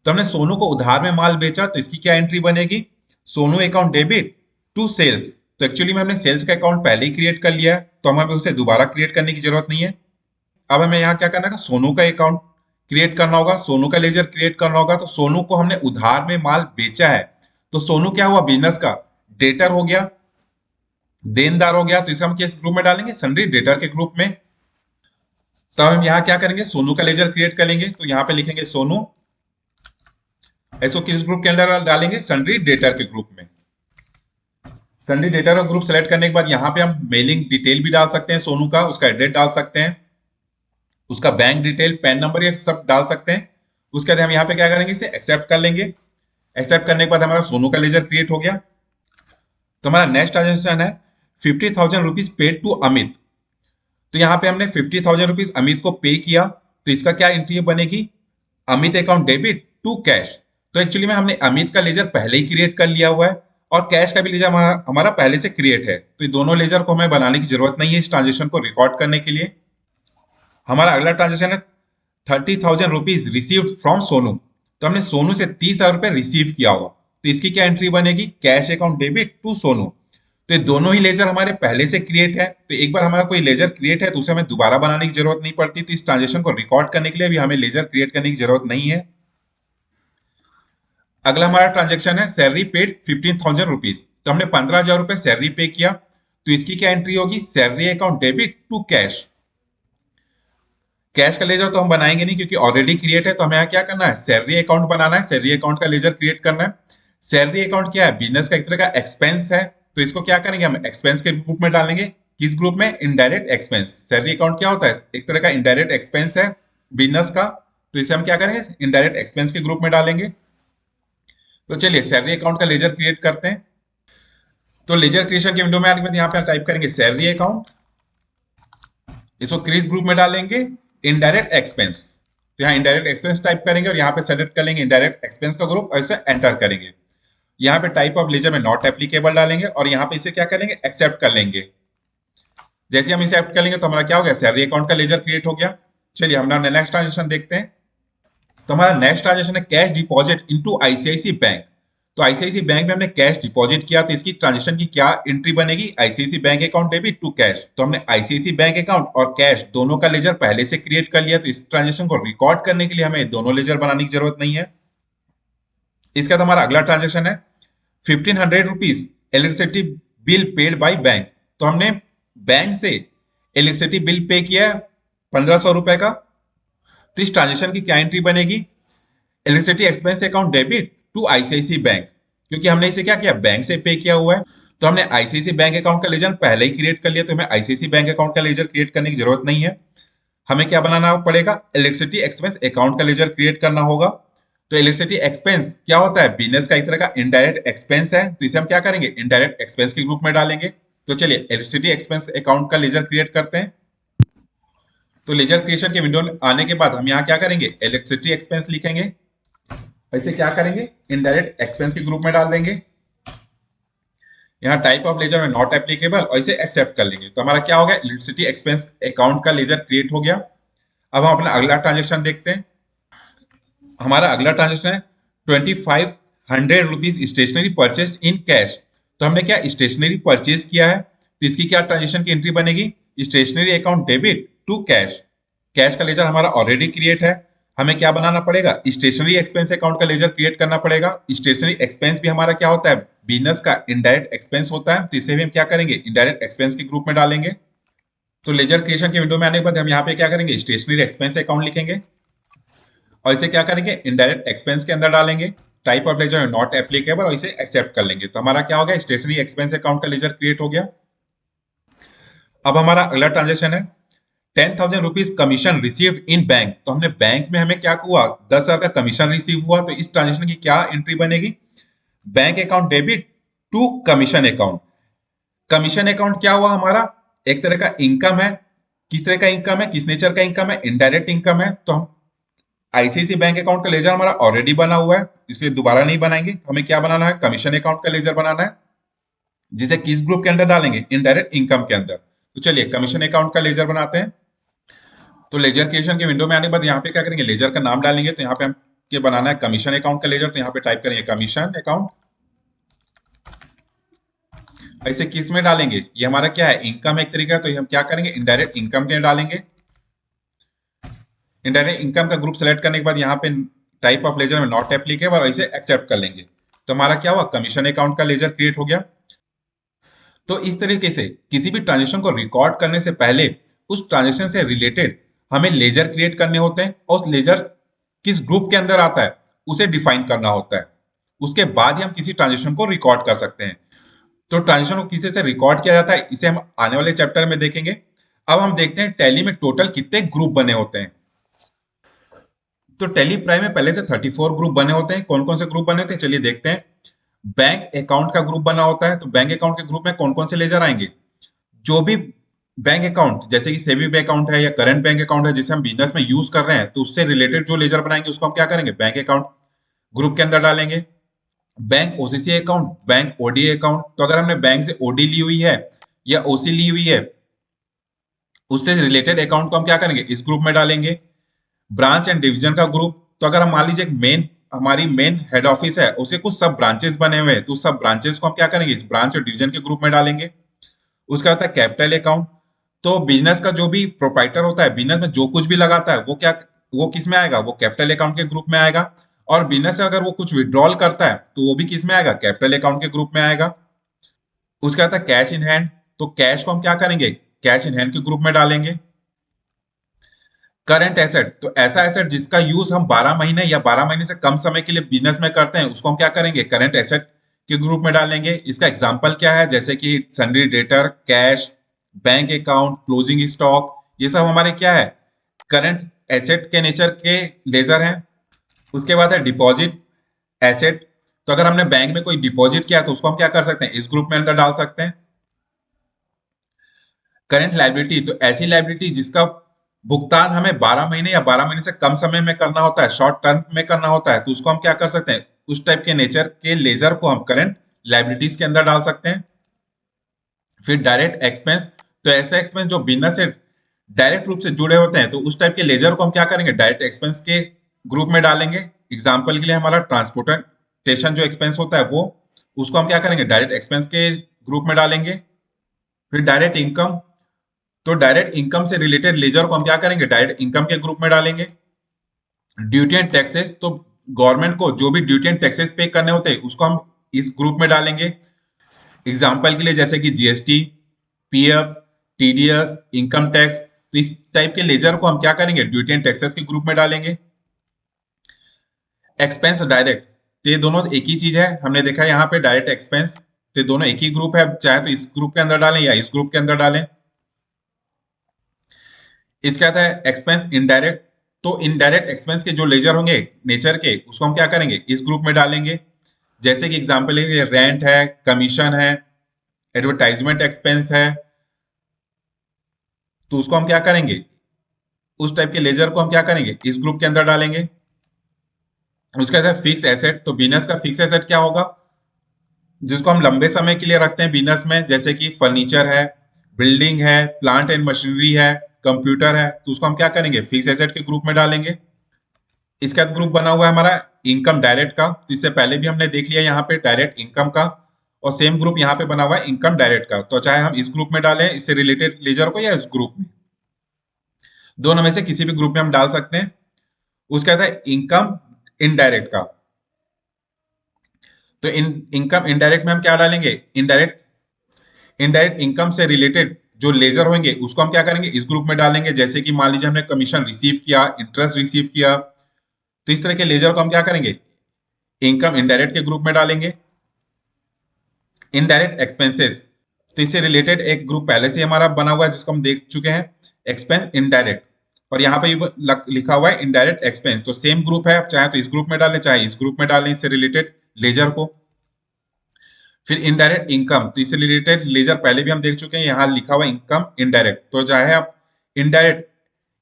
तो हमने सोनू को उधार में माल बेचा, तो इसकी क्या एंट्री बनेगी, Sonu account debit to sales. तो एक्चुअली में हमने सेल्स का अकाउंट पहले ही क्रिएट कर लिया है, तो हमें उसे दोबारा क्रिएट करने की जरूरत नहीं है। अब हमें यहाँ क्या करना है, सोनू का अकाउंट क्रिएट करना होगा, सोनू का लेजर क्रिएट करना होगा। तो सोनू को हमने उधार में माल बेचा है, तो सोनू क्या हुआ, बिजनेस का डेटर हो गया, देनदार हो गया। तो इसे हम किस ग्रुप में डालेंगे, सन्ड्री डेटर के ग्रुप में। तो हम यहाँ क्या करेंगे, सोनू का लेजर क्रिएट करेंगे। तो यहाँ पे लिखेंगे सोनू, इसको किस ग्रुप के अंदर डालेंगे, सन्ड्री डेटर के ग्रुप में। सन्ड्री डेटर का ग्रुप सेलेक्ट करने के बाद यहाँ पे हम मेलिंग डिटेल भी डाल सकते हैं सोनू का, उसका एड्रेस डाल सकते हैं, उसका बैंक डिटेल, पैन नंबर, ये सब डाल सकते हैं। उसके बाद हम यहाँ पे क्या करेंगे, इसे एक्सेप्ट कर लेंगे। एक्सेप्ट करने के बाद हमारा सोनू का लेजर क्रिएट हो गया। तो हमारा नेक्स्ट ट्रांजेक्शन है 50,000 रुपीज पेड टू अमित। तो यहाँ पे हमने 50,000 रुपीज अमित को पे किया, तो इसका क्या एंट्री बनेगी, Amit account debit to cash. तो एक्चुअली में हमने अमित का लेजर पहले ही क्रिएट कर लिया हुआ है, और कैश का भी लेजर हमारा पहले से क्रिएट है, तो ये दोनों लेजर को हमें बनाने की जरूरत नहीं है इस ट्रांजेक्शन को रिकॉर्ड करने के लिए। हमारा अगला ट्रांजेक्शन है 30,000 रुपीज रिसीव्ड फ्रॉम सोनू। तो हमने सोनू से 30,000 रुपए रिसीव किया होगा, तो इसकी क्या एंट्री बनेगी, cash account debit to Sonu. तो ये दोनों ही लेजर हमारे पहले से क्रिएट है, तो एक बार हमारा कोई लेजर क्रिएट है तो उसे हमें दोबारा बनाने की जरूरत नहीं पड़ती। तो इस ट्रांजेक्शन को रिकॉर्ड करने के लिए भी हमें लेजर क्रिएट करने की जरूरत नहीं है। अगला हमारा ट्रांजेक्शन है सैलरी पेड 15,000 रुपीज। तो हमने 15,000 रुपए सैलरी पे किया, तो इसकी क्या एंट्री होगी, salary account debit to cash. Cash का लेजर तो हम बनाएंगे नहीं क्योंकि ऑलरेडी क्रिएट है, तो हमें यहाँ क्या करना है, सैलरी अकाउंट बनाना है, सैलरी अकाउंट का लेजर क्रिएट करना है। सैलरी अकाउंट क्या है, बिजनेस का एक तरह का एक्सपेंस है, तो इसको क्या करेंगे, हम एक्सपेंस के ग्रुप में डालेंगे। किस ग्रुप में, इनडायरेक्ट एक्सपेंस। सैलरी अकाउंट क्या होता है, एक तरह का इनडायरेक्ट एक्सपेंस है बिजनेस का, तो इसे हम क्या करेंगे, इनडायरेक्ट एक्सपेंस के ग्रुप में डालेंगे। तो चलिए सैलरी अकाउंट का लेजर क्रिएट करते हैं। तो लेजर क्रिएशन के विंडो में आने के बाद यहाँ पे टाइप करेंगे सैलरी अकाउंट, इसको किस ग्रुप में डालेंगे, इनडायरेक्ट एक्सपेंस। तो यहाँ इनडायरेक्ट एक्सपेंस टाइप करेंगे और यहाँ पे सेलेक्ट कर लेंगे इनडायरेक्ट एक्सपेंस का ग्रुप और इसे एंटर करेंगे। यहाँ पे टाइप ऑफ लेजर में नॉट एप्लीकेबल डालेंगे और यहाँ पे इसे क्या करेंगे, एक्सेप्ट कर लेंगे। जैसे हम इसे एक्सेप्ट कर लेंगे तो हमारा क्या हो गया, सैलरी अकाउंट का लेजर क्रिएट हो गया। चलिए हमारा नेक्स्ट ट्रांजेक्शन देखते हैं। तो हमारा नेक्स्ट ट्रांजेक्शन है cash deposit into ICIC bank. तो आईसीआईसी बैंक में हमने कैश डिपॉजिट किया, तो इसकी ट्रांजेक्शन की क्या एंट्री बनेगी, ICIC bank account debit to cash. तो हमने आईसीआईसी बैंक अकाउंट और कैश दोनों का लेजर पहले से क्रिएट कर लिया, तो इस ट्रांजेक्शन को रिकॉर्ड करने के लिए हमें दोनों लेजर बनाने की जरूरत नहीं है। इसके बाद हमारा अगला ट्रांजेक्शन है 1,500 rupees electricity bill paid by bank. तो हमने बैंक से इलेक्ट्रिसिटी बिल पे किया है 1,500 रुपए का, तो इस ट्रांजेक्शन की क्या एंट्री बनेगी, electricity expense account debit to ICIC bank. क्योंकि हमने इसे क्या किया, बैंक से पे किया हुआ है, तो हमने आईसीआईसी बैंक अकाउंट का लेजर पहले ही क्रिएट कर लिया, तो हमें आईसीआईसी बैंक अकाउंट का लेजर क्रिएट करने की जरूरत नहीं है। हमें क्या बनाना पड़ेगा, इलेक्ट्रिसिटी एक्सपेंस अकाउंट का लेजर क्रिएट करना होगा। तो इलेक्ट्रिसिटी एक्सपेंस क्या होता है, बिजनेस का एक तरह का इनडायरेक्ट एक्सपेंस है, तो इसे हम क्या करेंगे, इनडायरेक्ट एक्सपेंस के ग्रुप में डालेंगे। तो चलिए इलेक्ट्रिसिटी एक्सपेंस अकाउंट का लेजर क्रिएट करते हैं। तो लेजर क्रिएशन के विंडो में आने के बाद हम यहाँ क्या करेंगे, इलेक्ट्रिसिटी एक्सपेंस लिखेंगे, ऐसे क्या करेंगे, इनडायरेक्ट एक्सपेंस के ग्रुप में डाल देंगे। यहाँ टाइप ऑफ लेजर में नॉट एप्लीकेबल और इसे एक्सेप्ट कर लेंगे, तो हमारा क्या हो गया, इलेक्ट्रिसिटी एक्सपेंस अकाउंट का लेजर क्रिएट हो गया। अब हम अपना अगला ट्रांजेक्शन देखते हैं। हमारा अगला ट्रांजेक्शन है 2500 rupees stationery purchase in cash. तो हमने क्या स्टेशनरी परचेज किया है, तो इसकी क्या ट्रांजेक्शन की एंट्री बनेगी, stationery account debit to cash. Cash का लेजर हमारा ऑलरेडी क्रिएट है, हमें क्या बनाना पड़ेगा, स्टेशनरी एक्सपेंस अकाउंट का लेजर क्रिएट करना पड़ेगा। स्टेशनरी एक्सपेंस भी हमारा क्या होता है, बिजनेस का इनडायरेक्ट एक्सपेंस होता है, तो इसे भी हम क्या करेंगे, इनडायरेक्ट एक्सपेंस के ग्रुप में डालेंगे। तो लेजर क्रिएशन की विंडो में आने के बाद हम यहाँ पे क्या करेंगे, स्टेशनरी एक्सपेंस अकाउंट लिखेंगे और इसे क्या करेंगे, इनडायरेक्ट एक्सपेंस के अंदर डालेंगे। Type of ledger not applicable और इसे एक्सेप्ट कर लेंगे, तो हमारा क्या हो गया, स्टेशनरी एक्सपेंस अकाउंट का लेजर क्रिएट हो गया। अब हमारा अगला ट्रांजेक्शन है 10,000 rupees commission received in bank. तो हमने बैंक में हमें क्या हुआ, 10,000 का कमीशन रिसीव हुआ, तो इस ट्रांजेक्शन की क्या एंट्री बनेगी, bank account debit to commission account. Commission account क्या हुआ हमारा, एक तरह का इनकम है। किस तरह का इनकम है, किस नेचर का इनकम है, इनडायरेक्ट इनकम है। तो हम आईसीआईसीआई बैंक अकाउंट का लेजर हमारा ऑलरेडी बना हुआ है, इसे दोबारा नहीं बनाएंगे, हमें क्या बनाना है, कमीशन अकाउंट का लेजर बनाना है, जिसे किस ग्रुप के अंदर डालेंगे, इनडायरेक्ट इनकम के अंदर। तो चलिए कमीशन अकाउंट का लेजर बनाते हैं। तो लेजर क्रिएशन के विंडो में आने के बाद यहाँ पे क्या करेंगे, लेजर का नाम डालेंगे, तो यहाँ पे हम के बनाना है कमीशन अकाउंट का लेजर, तो यहाँ पे टाइप करेंगे कमीशन अकाउंट। ऐसे किस में डालेंगे, ये हमारा क्या है, इनकम एक तरीका है, तो ये हम क्या करेंगे, इनडायरेक्ट इनकम के डालेंगे। इनडायरेक्ट इनकम का ग्रुप सेलेक्ट करने के बाद यहाँ पे टाइप ऑफ लेजर में नॉट एप्लीकेबल और इसे एक्सेप्ट कर लेंगे, तो हमारा क्या हुआ, कमीशन अकाउंट का लेजर क्रिएट हो गया। तो इस तरीके से किसी भी ट्रांजेक्शन को रिकॉर्ड करने से पहले उस ट्रांजेक्शन से रिलेटेड हमें लेजर क्रिएट करने होते हैं, और उस लेजर किस ग्रुप के अंदर आता है उसे डिफाइन करना होता है। उसके बाद ही हम किसी ट्रांजेक्शन को रिकॉर्ड कर सकते हैं। तो ट्रांजेक्शन को किसी से रिकॉर्ड किया जाता है, इसे हम आने वाले चैप्टर में देखेंगे। अब हम देखते हैं टैली में टोटल कितने ग्रुप बने होते हैं। तो टैली प्राइम में पहले से 34 ग्रुप बने होते हैं। कौन कौन से ग्रुप बने होते हैं, चलिए देखते हैं। बैंक अकाउंट का ग्रुप बना होता है, तो बैंक अकाउंट के ग्रुप में कौन कौन से लेजर आएंगे, जो भी बैंक अकाउंट जैसे कि सेविंग अकाउंट है या करंट बैंक अकाउंट है जिसे हम बिजनेस में यूज कर रहे हैं, तो उससे रिलेटेड जो लेजर बनाएंगे उसको हम क्या करेंगे, बैंक अकाउंट ग्रुप के अंदर डालेंगे। Bank OCC account, bank OD account, तो अगर हमने बैंक से ओडी ली हुई है या ओसी ली हुई है, उससे रिलेटेड अकाउंट को हम क्या करेंगे, इस ग्रुप में डालेंगे। ब्रांच एंड डिवीजन का ग्रुप, तो अगर हम मान लीजिए एक मेन हमारी मेन हेड ऑफिस है, उसे कुछ सब ब्रांचेस बने हुए हैं, तो उस सब ब्रांचेस को हम क्या करेंगे, इस ब्रांच और डिवीजन के ग्रुप में डालेंगे। उसका होता है कैपिटल अकाउंट, तो बिजनेस का जो भी प्रोप्राइटर होता है, बिजनेस में जो कुछ भी लगाता है वो क्या, वो किस में आएगा, वो कैपिटल अकाउंट के ग्रुप में आएगा। और बिजनेस से अगर वो कुछ विड्रॉल करता है तो वो भी किस में आएगा, कैपिटल अकाउंट के ग्रुप में आएगा। उसका आता है कैश इन हैंड, तो कैश को हम क्या करेंगे, कैश इन हैंड के ग्रुप में डालेंगे। करंट एसेट, तो ऐसा एसेट जिसका यूज हम 12 महीने या 12 महीने से कम समय के लिए बिजनेस में करते हैं, उसको हम क्या करेंगे, करंट एसेट के ग्रुप में डालेंगे। इसका एग्जांपल क्या है, जैसे कि sundry debtor, cash, bank account, closing stock, ये सब हमारे क्या है, करंट एसेट के नेचर के लेजर हैं। उसके बाद है डिपॉजिट एसेट, तो अगर हमने बैंक में कोई डिपॉजिट किया तो उसको हम क्या कर सकते हैं, इस ग्रुप में अंदर डाल सकते हैं। करंट लाइबिलिटी, तो ऐसी लाइबिलिटी जिसका भुगतान हमें 12 महीने या 12 महीने से कम समय में करना होता है, शॉर्ट टर्म में करना होता है, तो उसको हम क्या कर सकते हैं, उस टाइप के नेचर के लेजर को हम करंट लाइबिलिटीज के अंदर डाल सकते हैं। फिर डायरेक्ट एक्सपेंस, तो ऐसे एक्सपेंस जो बिजनेस से डायरेक्ट रूप से जुड़े होते हैं, तो उस टाइप के लेजर को हम क्या करेंगे, डायरेक्ट एक्सपेंस के ग्रुप में डालेंगे। एग्जाम्पल के लिए हमारा ट्रांसपोर्टेशन जो एक्सपेंस होता है वो, उसको हम क्या करेंगे, डायरेक्ट एक्सपेंस के ग्रुप में डालेंगे। फिर डायरेक्ट इनकम, तो डायरेक्ट इनकम से रिलेटेड लेजर को हम क्या करेंगे, डायरेक्ट इनकम के ग्रुप में डालेंगे। ड्यूटी एंड टैक्सेस, तो गवर्नमेंट को जो भी ड्यूटी एंड टैक्सेस पे करने होते हैं उसको हम इस ग्रुप में डालेंगे। एग्जाम्पल के लिए जैसे कि GST, PF, TDS, income tax, तो इस टाइप के लेजर को हम क्या करेंगे, ड्यूटी एंड टैक्सेस के ग्रुप में डालेंगे। एक्सपेंस डायरेक्ट, तो ये दोनों एक ही चीज है, हमने देखा है यहाँ पे डायरेक्ट एक्सपेंस, तो दोनों एक ही ग्रुप है, चाहे तो इस ग्रुप के अंदर डालें या इस ग्रुप के अंदर डालें। इसके आता है एक्सपेंस इनडायरेक्ट, तो इनडायरेक्ट एक्सपेंस के जो लेजर होंगे नेचर के, उसको हम क्या करेंगे, इस ग्रुप में डालेंगे। जैसे कि एग्जांपल है, रेंट है, कमीशन है, एडवर्टाइजमेंट एक्सपेंस है, तो उसको हम क्या करेंगे, उस टाइप के लेजर को हम क्या करेंगे, इस ग्रुप के अंदर डालेंगे। उसके बाद फिक्स एसेट, तो बिजनेस का फिक्स एसेट क्या होगा, जिसको हम लंबे समय के लिए रखते हैं बिजनेस में, जैसे कि फर्नीचर है, बिल्डिंग है, प्लांट एंड मशीनरी है, कंप्यूटर है, तो उसको हम क्या करेंगे, फिक्स एसेट के ग्रुप में डालेंगे। इसके बाद ग्रुप बना हुआ है हमारा इनकम डायरेक्ट का, तो इससे पहले भी हमने देख लिया यहाँ पे डायरेक्ट इनकम का, और सेम ग्रुप यहाँ पे बना हुआ है इनकम डायरेक्ट का। तो चाहे हम इस ग्रुप में डालें इससे रिलेटेड लेजर को, या इस ग्रुप में, दोनों में से किसी भी ग्रुप में हम डाल सकते हैं। उसके बाद है इनकम इनडायरेक्ट का। तो इनकम इनडायरेक्ट में हम क्या डालेंगे, इनडायरेक्ट इनडायरेक्ट इनकम से रिलेटेड जो लेजर होंगे उसको हम क्या करेंगे, इस ग्रुप में डालेंगे। जैसे कि मान लीजिए हमने कमीशन रिसीव किया, इंटरेस्ट रिसीव किया, तो इस तरह के लेजर को हम क्या करेंगे, इनकम इनडायरेक्ट के ग्रुप में डालेंगे। इनडायरेक्ट एक्सपेंसेस, तो इससे रिलेटेड एक ग्रुप पहले से हमारा बना हुआ है जिसको हम देख चुके हैं, एक्सपेंस इनडायरेक्ट, और यहाँ पे लिखा हुआ है इनडायरेक्ट एक्सपेंस। तो सेम ग्रुप है, चाहे तो इस ग्रुप में डालें चाहे इस ग्रुप में डालें इससे रिलेटेड लेजर को। फिर इनडायरेक्ट इनकम, तो इससे रिलेटेड लेजर पहले भी हम देख चुके हैं, यहाँ लिखा हुआ इनकम इनडायरेक्ट। तो चाहे आप इनडायरेक्ट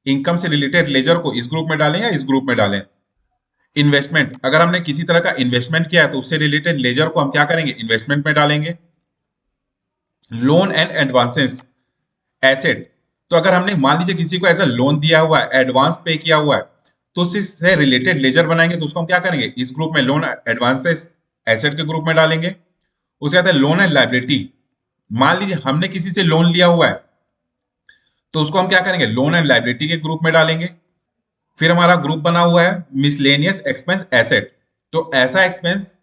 इनकम से रिलेटेड लेजर को इस ग्रुप में डालें या इस ग्रुप में डालें। इन्वेस्टमेंट, अगर हमने किसी तरह का इन्वेस्टमेंट किया है तो उससे रिलेटेड लेजर को हम क्या करेंगे, इन्वेस्टमेंट में डालेंगे। लोन एंड एडवांसेस एसेट, तो अगर हमने मान लीजिए किसी को ऐसा लोन दिया हुआ है, एडवांस पे किया हुआ है, तो उससे रिलेटेड लेजर बनाएंगे, तो उसको हम क्या करेंगे, इस ग्रुप में लोन एडवांसेस एसेट के ग्रुप में डालेंगे। उसके बाद है लोन एंड लाइबिलिटी, मान लीजिए हमने किसी से लोन लिया हुआ है, तो उसको हम क्या करेंगे, लोन एंड लाइबिलिटी के ग्रुप में डालेंगे। फिर हमारा ग्रुप बना हुआ है मिसलेनियस एक्सपेंस एसेट, तो ऐसा एक्सपेंस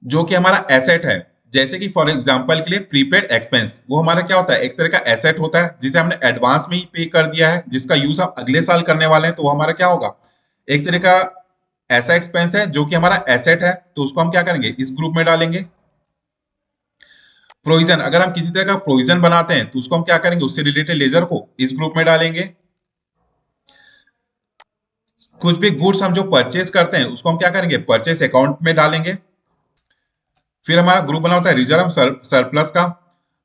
जो कि हमारा एसेट है, जैसे कि फॉर एग्जांपल के लिए प्रीपेड एक्सपेंस, वो हमारा क्या होता है, एक तरह का एसेट होता है जिसे हमने एडवांस में ही पे कर दिया है, जिसका यूज हम अगले साल करने वाले हैं, तो वो हमारा क्या होगा, एक तरह का ऐसा एक्सपेंस है जो कि हमारा एसेट है, तो उसको हम क्या करेंगे, इस ग्रुप में डालेंगे। प्रोविजन, अगर हम किसी तरह का प्रोविजन बनाते हैं तो उसको हम क्या करेंगे, उससे रिलेटेड लेजर को इस ग्रुप में डालेंगे। कुछ भी गुड्स हम जो परचेज करते हैं उसको हम क्या करेंगे, परचेज अकाउंट में डालेंगे। फिर हमारा ग्रुप बना होता है रिजर्व सरप्लस का,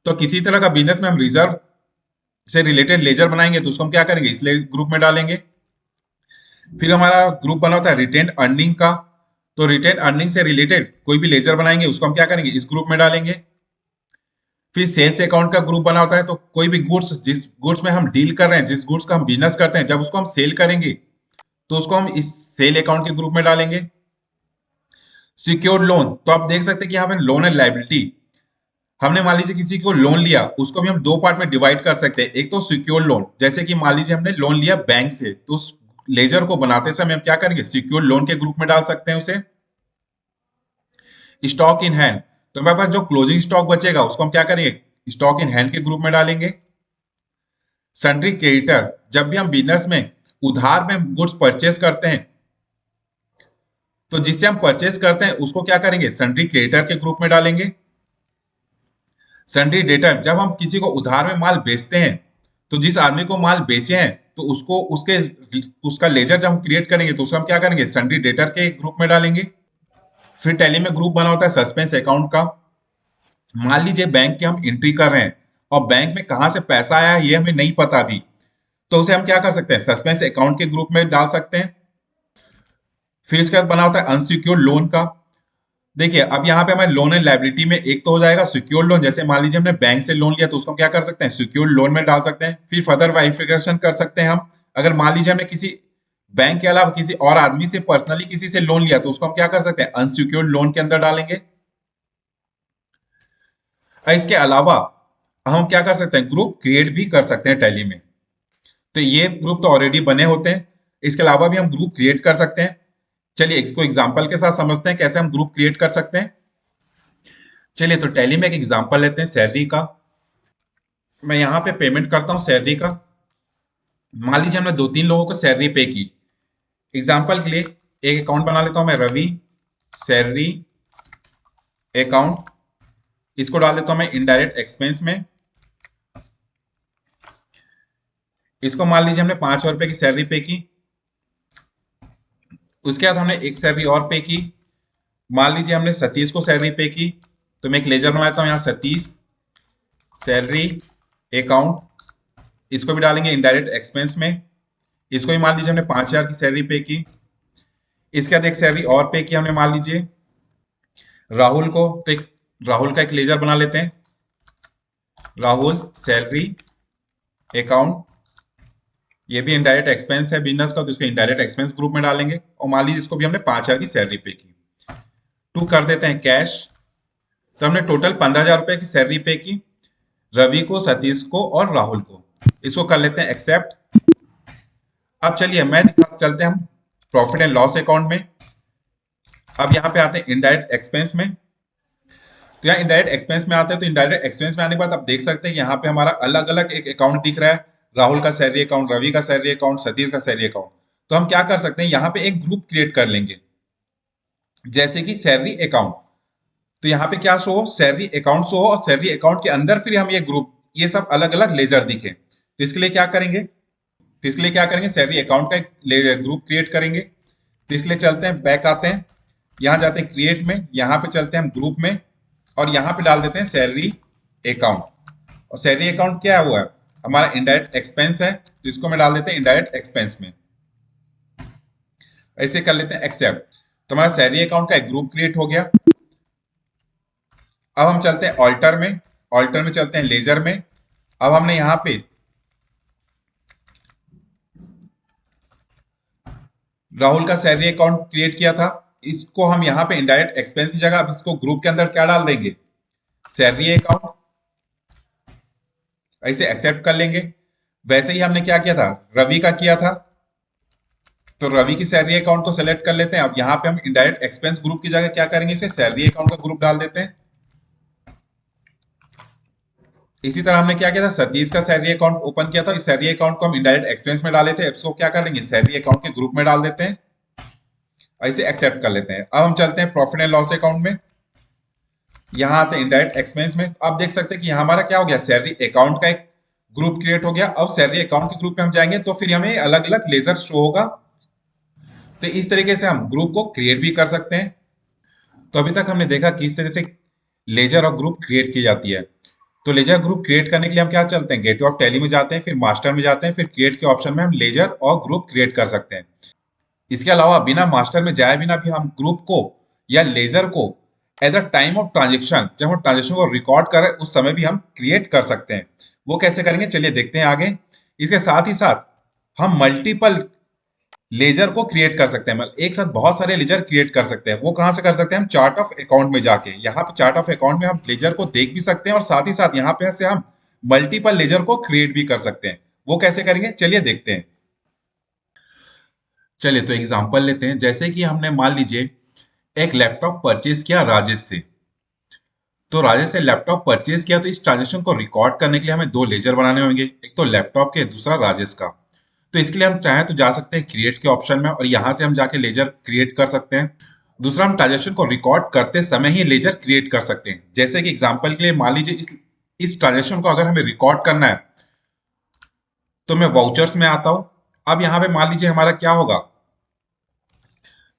तो किसी तरह का बिजनेस में हम रिजर्व से रिलेटेड लेजर बनाएंगे तो उसको हम क्या करेंगे, इसलिए ग्रुप में डालेंगे। फिर हमारा ग्रुप बना होता है रिटेन अर्निंग का, तो रिटेन अर्निंग से रिलेटेड कोई भी लेजर बनाएंगे उसको हम क्या करेंगे, इस ग्रुप में डालेंगे। फिर सेल्स अकाउंट का ग्रुप बना होता है, तो कोई भी गुड्स, जिस गुड्स में हम डील कर रहे हैं, जिस गुड्स का हम बिजनेस करते हैं, जब उसको हम सेल करेंगे तो उसको हम इस सेल अकाउंट के ग्रुप में डालेंगे। सिक्योर्ड लोन, तो आप देख सकते हैं कि यहाँ पे लोन एंड लाइबिलिटी, हमने मान लीजिए किसी को लोन लिया, उसको भी हम दो पार्ट में डिवाइड कर सकते हैं। एक तो सिक्योर लोन, जैसे कि मान लीजिए हमने लोन लिया बैंक से, तो उस लेजर को बनाते समय हम क्या करेंगे, सिक्योर लोन के ग्रुप में डाल सकते हैं उसे। स्टॉक इन हैंड, तो हमारे पास जो क्लोजिंग स्टॉक बचेगा उसको हम क्या करेंगे, स्टॉक इन हैंड के ग्रुप में डालेंगे। सन्ड्री क्रेडिटर, जब भी हम बिजनेस में उधार में गुड्स परचेस करते हैं, तो जिससे हम परचेस करते हैं उसको क्या करेंगे, सन्ड्री क्रेडिटर के ग्रुप में डालेंगे। सन्ड्री डेटर, जब हम किसी को उधार में माल बेचते हैं, तो जिस आदमी को माल बेचे हैं तो उसको उसका लेजर जब हम क्रिएट करेंगे तो उसको हम क्या करेंगे, सन्ड्री डेटर के ग्रुप में डालेंगे। फिर टैली में ग्रुप बना होता है सस्पेंस अकाउंट का, मान लीजिए बैंक की हम एंट्री कर रहे हैं और बैंक में कहां से पैसा आया ये हमें नहीं पता अभी, तो उसे हम क्या कर सकते हैं, सस्पेंस अकाउंट के ग्रुप में डाल सकते हैं। फिर इसके बाद बना होता है अनसिक्योर्ड लोन का, देखिए अब यहाँ पे हमारे लोन एंड लाइबिलिटी में एक तो हो जाएगा सिक्योर लोन, जैसे मान लीजिए हमने बैंक से लोन लिया तो उसको हम क्या कर सकते हैं, सिक्योर लोन में डाल सकते हैं। फिर फर्दर वेरिफिकेशन कर सकते हैं हम, अगर मान लीजिए हमने किसी बैंक के अलावा किसी और आदमी से पर्सनली किसी से लोन लिया तो उसको हम क्या कर सकते हैं, अनसिक्योर्ड लोन के अंदर डालेंगे। और इसके अलावा हम क्या कर सकते हैं, ग्रुप क्रिएट भी कर सकते हैं टैली में। तो ये ग्रुप तो ऑलरेडी बने होते हैं, इसके अलावा भी हम ग्रुप क्रिएट कर सकते हैं। चलिए इसको एग्जाम्पल के साथ समझते हैं कैसे हम ग्रुप क्रिएट कर सकते हैं। चलिए तो टैली में एक एग्जांपल लेते हैं सैलरी का। मैं यहाँ पे पेमेंट करता हूँ सैलरी का, मान लीजिए हमने दो तीन लोगों को सैलरी पे की। एग्जांपल के लिए एक अकाउंट बना लेता हूँ मैं, रवि सैलरी अकाउंट, इसको डाल देता हूँ मैं इनडायरेक्ट एक्सपेंस में। इसको मान लीजिए हमने 500 रुपए की सैलरी पे की, उसके बाद हमने एक सैलरी और पे की, मान लीजिए हमने सतीश को सैलरी पे की, तो मैं एक लेजर बना लेता हूँ यहाँ, सतीश सैलरी अकाउंट, इसको भी डालेंगे इनडायरेक्ट एक्सपेंस में। इसको भी मान लीजिए हमने 5,000 की सैलरी पे की, इसके बाद एक सैलरी और पे की हमने मान लीजिए राहुल को, तो एक राहुल का एक लेजर बना लेते हैं, राहुल सैलरी अकाउंट। ये भी इनडायरेक्ट एक्सपेंस है बिजनेस का, तो इसको इनडायरेक्ट एक्सपेंस ग्रुप में डालेंगे। और मान लीजिए इसको भी हमने 5,000 की सैलरी पे की। टू कर देते हैं कैश। तो हमने टोटल 15,000 रुपए की सैलरी पे की, रवि को, सतीश को और राहुल को। इसको कर लेते हैं एक्सेप्ट। अब चलिए मैं दिखा चलते हैं हम प्रॉफिट एंड लॉस अकाउंट में। अब यहाँ पे आते हैं इनडायरेक्ट एक्सपेंस में। तो यहाँ इनडायरेक्ट एक्सपेंस में आते हैं, तो इनडायरेक्ट एक्सपेंस में आने के बाद आप देख सकते हैं यहाँ पे हमारा अलग अलग एक अकाउंट दिख रहा है, राहुल का सैलरी अकाउंट, रवि का सैलरी अकाउंट, सतीश का सैलरी अकाउंट। तो हम क्या कर सकते हैं, यहाँ पे एक ग्रुप क्रिएट कर लेंगे, जैसे कि सैलरी अकाउंट। तो यहाँ पे क्या शो हो, सैलरी अकाउंट शो हो, और सैलरी अकाउंट के अंदर फिर हम ये ग्रुप, ये सब अलग अलग लेजर दिखे। तो इसके लिए क्या करेंगे, सैलरी अकाउंट का एक ग्रुप क्रिएट करेंगे। तो इसलिए चलते हैं, बैक आते हैं, यहाँ जाते हैं क्रिएट में, यहाँ पे चलते हैं हम ग्रुप में, और यहाँ पे डाल देते हैं सैलरी अकाउंट। और सैलरी अकाउंट क्या हुआ है, हमारा इनडायरेक्ट एक्सपेंस है, तो इसको मैं डाल देते हैं इनडायरेक्ट एक्सपेंस में। ऐसे कर लेते हैं एक्सेप्ट। तो हमारा सैलरी अकाउंट का एक ग्रुप क्रिएट हो गया। अब हम चलते हैं ऑल्टर में, चलते हैं लेजर में। अब हमने यहाँ पे राहुल का सैलरी अकाउंट क्रिएट किया था, इसको हम यहाँ पे इनडायरेक्ट एक्सपेंस की जगह अब इसको ग्रुप के अंदर क्या डाल देंगे, सैलरी अकाउंट। ऐसे एक्सेप्ट कर लेंगे। वैसे ही हमने क्या किया था, रवि का किया था, तो रवि की सैलरी अकाउंट को सेलेक्ट कर लेते हैं। अब यहाँ पे हम इनडायरेक्ट एक्सपेंस ग्रुप की जगह क्या करेंगे, इसे सैलरी अकाउंट का ग्रुप डाल देते हैं। इसी तरह हमने क्या किया था, सतीश का सैलरी अकाउंट ओपन किया था, इस सैलरी अकाउंट को हम इनडायरेक्ट एक्सपेंस में डाले थे, इसको क्या कर लेंगे, सैलरी अकाउंट के ग्रुप में डाल देते हैं। ऐसे एक्सेप्ट कर लेते हैं। अब हम चलते हैं प्रॉफिट एंड लॉस अकाउंट में, यहाँ आते हैं इनडायरेक्ट एक्सपेंस में। आप देख सकते हैं कि यहाँ हमारा क्या हो गया, सैलरी अकाउंट का एक ग्रुप क्रिएट हो गया। अब सैलरी अकाउंट के ग्रुप में हम जाएंगे तो फिर हमें अलग अलग लेजर शो होगा। तो इस तरीके से हम ग्रुप को क्रिएट भी कर सकते हैं। तो अभी तक हमने देखा किस तरह से लेजर और ग्रुप क्रिएट की जाती है। तो लेजर ग्रुप क्रिएट करने के लिए हम क्या चलते हैं, गेटवे ऑफ टैली में जाते हैं, फिर मास्टर में जाते हैं, फिर क्रिएट के ऑप्शन में हम लेजर और ग्रुप क्रिएट कर सकते हैं। इसके अलावा बिना मास्टर में जाए बिना भी हम ग्रुप को या लेजर को at the time of transaction, जब हम ट्रांजेक्शन को रिकॉर्ड कर रहे हैं उस समय भी हम क्रिएट कर सकते हैं। वो कैसे करेंगे चलिए देखते हैं आगे। इसके साथ ही साथ हम मल्टीपल लेजर को क्रिएट कर सकते हैं, मतलब एक साथ बहुत सारे लेजर क्रिएट कर सकते हैं। वो कहां से कर सकते हैं, हम चार्ट ऑफ अकाउंट में जाके, यहाँ पे चार्ट ऑफ अकाउंट में हम लेजर को देख भी सकते हैं और साथ ही साथ यहाँ पे से हम मल्टीपल लेजर को क्रिएट भी कर सकते हैं। वो कैसे करेंगे चलिए देखते हैं। चलिए तो एग्जांपल लेते हैं, जैसे कि हमने मान लीजिए एक लैपटॉप परचेज किया राजेश से। तो राजेश से लैपटॉप परचेज किया, तो इस ट्रांजेक्शन को रिकॉर्ड करने के लिए हमें दो लेजर बनाने होंगे, एक तो लैपटॉप के, दूसरा राजेश का। तो इसके लिए हम चाहें तो जा सकते हैं क्रिएट के ऑप्शन में, और यहाँ से हम जाके लेजर क्रिएट कर सकते हैं। दूसरा, हम ट्रांजेक्शन को रिकॉर्ड करते समय ही लेजर क्रिएट कर सकते हैं। जैसे कि एग्जाम्पल के लिए मान लीजिए इस ट्रांजेक्शन को अगर हमें रिकॉर्ड करना है, तो मैं वाउचर्स में आता हूं। अब यहाँ पे मान लीजिए हमारा क्या होगा,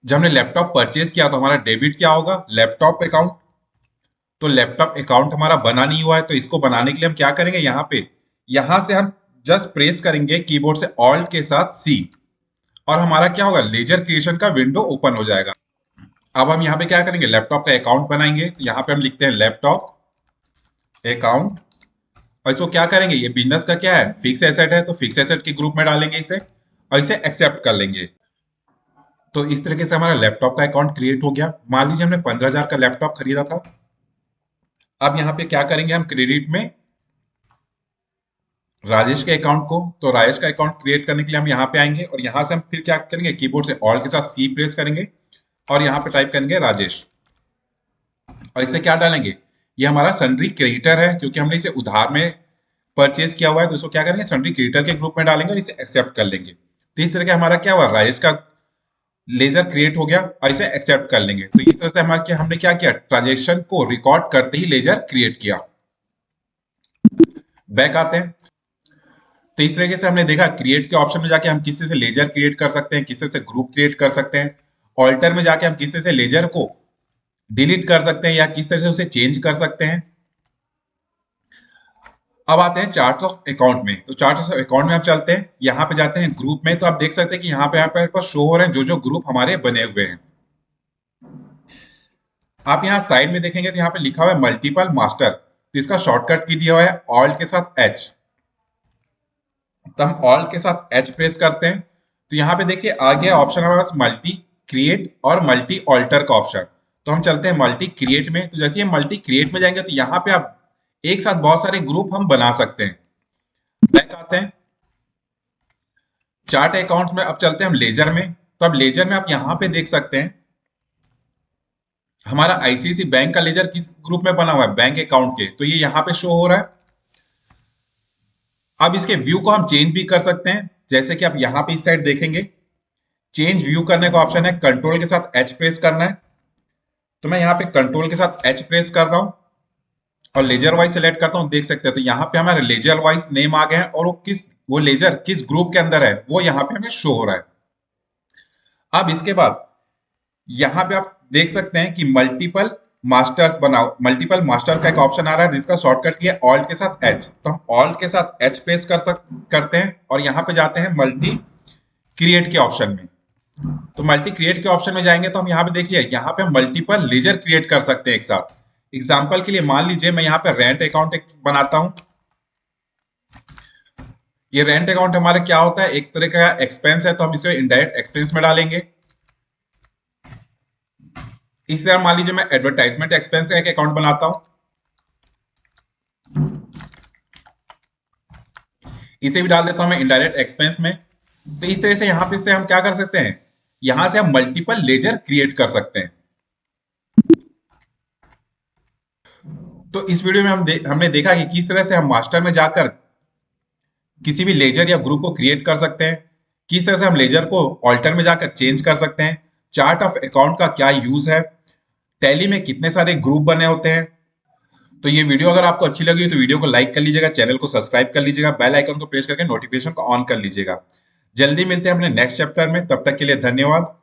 जब हमने लैपटॉप परचेज किया तो हमारा डेबिट क्या होगा, लैपटॉप अकाउंट। तो लैपटॉप अकाउंट हमारा बना नहीं हुआ है, तो इसको बनाने के लिए हम क्या करेंगे, यहाँ से हम जस्ट प्रेस करेंगे कीबोर्ड से ऑल्ट के साथ सी, और हमारा क्या होगा, लेजर क्रिएशन का विंडो ओपन हो जाएगा। अब हम यहाँ पे क्या करेंगे, लैपटॉप का अकाउंट बनाएंगे। तो यहाँ पे हम लिखते हैं लैपटॉप अकाउंट, और इसको क्या करेंगे, ये बिजनेस का क्या है, फिक्स एसेट है, तो फिक्स एसेट के ग्रुप में डालेंगे इसे, और इसे एक्सेप्ट कर लेंगे। तो इस तरीके से हमारा लैपटॉप का अकाउंट क्रिएट हो गया। मान लीजिए हमने 15,000 का लैपटॉप खरीदा था। अब यहाँ पे क्या करेंगे, हम क्रेडिट में राजेश के अकाउंट को, तो राजेश का अकाउंट क्रिएट करने के लिए हम यहाँ पे आएंगे, और यहाँ से हम फिर क्या करेंगे, कीबोर्ड से ऑल्ट के साथ सी प्रेस करेंगे, और यहाँ पे टाइप करेंगे राजेश, और इसे क्या डालेंगे, ये हमारा सन्ड्री क्रेडिटर है, क्योंकि हमने इसे उधार में परचेज किया हुआ है, तो इसको क्या करेंगे, सन्ड्री क्रेडिटर के ग्रुप में डालेंगे और इसे एक्सेप्ट कर लेंगे। तो इस तरह का हमारा क्या हुआ, राजेश का लेजर क्रिएट हो गया, और इसे एक्सेप्ट कर लेंगे। तो इस तरह से हमने क्या किया, ट्रांजेक्शन को रिकॉर्ड करते ही लेजर क्रिएट किया। बैक आते हैं। तो इस तरीके से हमने देखा क्रिएट के ऑप्शन में जाके हम किसी से लेजर क्रिएट कर सकते हैं, किसी से ग्रुप क्रिएट कर सकते हैं। ऑल्टर में जाके हम किसी से लेजर को डिलीट कर सकते हैं या किस तरह से उसे चेंज कर सकते हैं। अब आते हैं चार्ट ऑफ अकाउंट में। तो चार्ट ऑफ अकाउंट में हम चलते हैं, यहाँ पे जाते हैं ग्रुप में। तो आप देख सकते हैं कि यहाँ पे शो हो रहे हैं जो जो ग्रुप हमारे बने हुए हैं। आप यहाँ साइड में देखेंगे तो यहाँ पे लिखा हुआ है मल्टीपल मास्टर, तो इसका शॉर्टकट की दिया हुआ है ऑल्ट के साथ एच। तो हम ऑल्ट के साथ एच प्रेस करते हैं तो यहाँ पे देखिए आ गया ऑप्शन हमारे पास मल्टी क्रिएट और मल्टी ऑल्टर का ऑप्शन। तो हम चलते हैं मल्टी क्रिएट में। तो जैसे ही मल्टी क्रिएट में जाएंगे तो यहाँ पे आप एक साथ बहुत सारे ग्रुप हम बना सकते हैं। बैक आते हैं चार्ट अकाउंट्स में, अब चलते हैं हम लेजर में। तो अब लेजर में आप यहाँ पे देख सकते हैं हमारा आईसीआईसी बैंक का लेजर किस ग्रुप में बना हुआ है, बैंक अकाउंट के, तो ये यहाँ पे शो हो रहा है। अब इसके व्यू को हम चेंज भी कर सकते हैं, जैसे कि आप यहाँ पे इस साइड देखेंगे चेंज व्यू करने का ऑप्शन है, कंट्रोल के साथ एच प्रेस करना है। तो मैं यहाँ पे कंट्रोल के साथ एच प्रेस कर रहा हूँ और लेजर वाइज सेलेक्ट करता हूँ, देख सकते हैं तो यहाँ पे हमारे लेजर वाइज नेम आ गए हैं और वो लेजर किस ग्रुप के अंदर है वो यहाँ पे हमें शो हो रहा है। अब इसके बाद यहाँ पे आप देख सकते हैं कि मल्टीपल मास्टर्स बनाओ, मल्टीपल मास्टर का एक ऑप्शन आ रहा है जिसका शॉर्टकट की है ऑल्ट के साथ एच। तो हम ऑल्ट के साथ एच प्रेस करते हैं और यहाँ पे जाते हैं मल्टी क्रिएट के ऑप्शन में। तो मल्टी क्रिएट के ऑप्शन में जाएंगे तो हम यहाँ पे देखिए यहाँ पे मल्टीपल लेजर क्रिएट कर सकते हैं एक साथ। एग्जाम्पल के लिए मान लीजिए मैं यहाँ पे रेंट अकाउंट एक बनाता हूँ। ये रेंट अकाउंट हमारे क्या होता है, एक तरह का एक्सपेंस है, तो हम इसे इनडायरेक्ट एक्सपेंस में डालेंगे। इसी तरह मान लीजिए मैं एडवर्टाइजमेंट एक्सपेंस का एक अकाउंट बनाता हूं, इसे भी डाल देता हूं मैं इनडायरेक्ट एक्सपेंस में। तो इस तरह से यहां पे से हम क्या कर सकते हैं, यहां से हम मल्टीपल लेजर क्रिएट कर सकते हैं। तो इस वीडियो में हमने देखा कि किस तरह से हम मास्टर में जाकर किसी भी लेजर या ग्रुप को क्रिएट कर सकते हैं, किस तरह से हम लेजर को ऑल्टर में जाकर चेंज कर सकते हैं, चार्ट ऑफ अकाउंट का क्या यूज है, टैली में कितने सारे ग्रुप बने होते हैं। तो ये वीडियो अगर आपको अच्छी लगी तो वीडियो को लाइक कर लीजिएगा, चैनल को सब्सक्राइब कर लीजिएगा, बेल आइकन को प्रेस करके नोटिफिकेशन को ऑन कर लीजिएगा। जल्दी मिलते हैं अपने नेक्स्ट चैप्टर में, तब तक के लिए धन्यवाद।